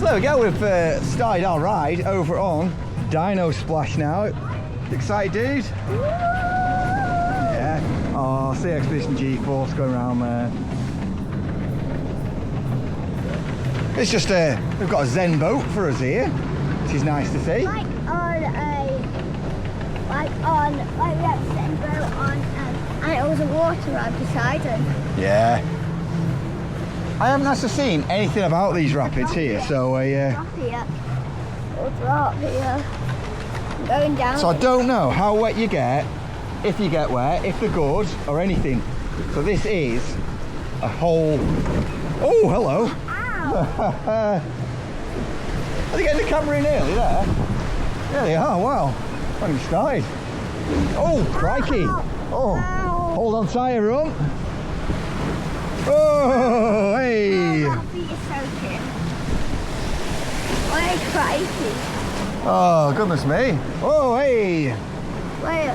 there we go, we've started our ride over on Dino Splash now. Excited, dude? Yeah. Oh, see Expedition G-Force going around there. It's just we've got a Zen boat for us here, which is nice to see. Like we had a Zen boat on, and it was a water ride beside it. Yeah. I haven't actually seen anything about these rapids here, so Drop here. We'll drop here. Going down. So I don't know how wet you get, if you get wet, if they're good, or anything. So this is a whole... Oh, hello. Ow. Are they getting the camera in early there? Yeah, they are, wow. When we started. Oh, crikey. Oh, Ow. hold on tight, everyone. Oh, hey. Oh, that feet is soaking. Wait, crikey. Oh, goodness me. Oh, hey. Wait.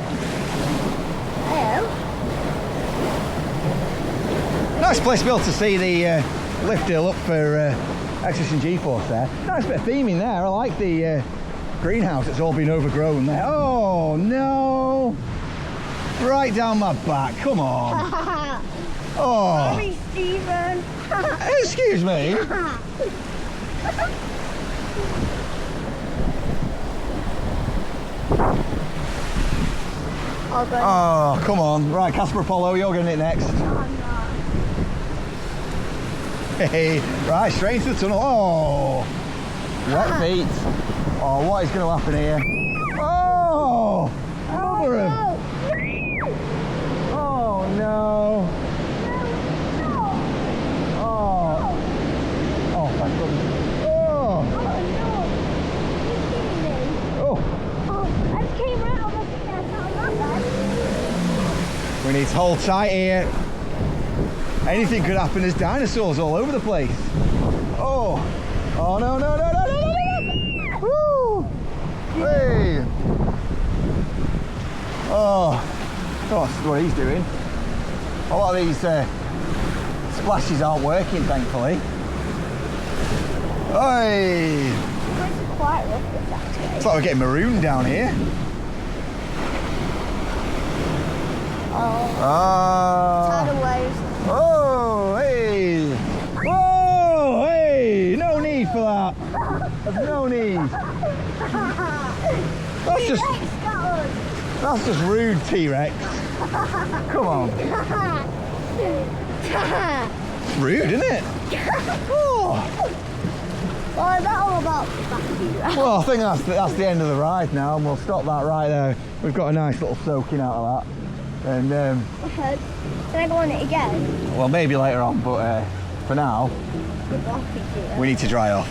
Hello. Nice place to be able to see the lift hill up for Expedition G-Force there. Nice bit of theming there. I like the greenhouse. It's all been overgrown there. Oh, no. Right down my back. Come on. Oh. Sorry, Stephen. Excuse me. Oh, come on. Right, Casper Apollo, you're getting it next. Hey, right, straight into the tunnel. Oh, wet feet. Oh, what is going to happen here? Oh, over him. Oh, no. Oh, thank goodness. Oh. I just came right over there. We need to hold tight here. Anything could happen. There's dinosaurs all over the place. Oh. Oh, no, no, no, no, no, no, no. Woo. Hey. Oh. That's what he's doing. A lot of these splashes aren't working, thankfully. Hey. This is quite rough, actually. It's like we're getting marooned down here. Oh. Tidal waves. Oh, hey! Whoa, hey! No need for that. There's no need. That's just rude, T-Rex. Come on. It's rude, isn't it? Oh. Well, is that all about T-Rex? Well, I think that's the end of the ride now, and we'll stop that right there. We've got a nice little soaking out of that. And Okay. Can I go on it again? well, maybe later on, but for now we need to dry off.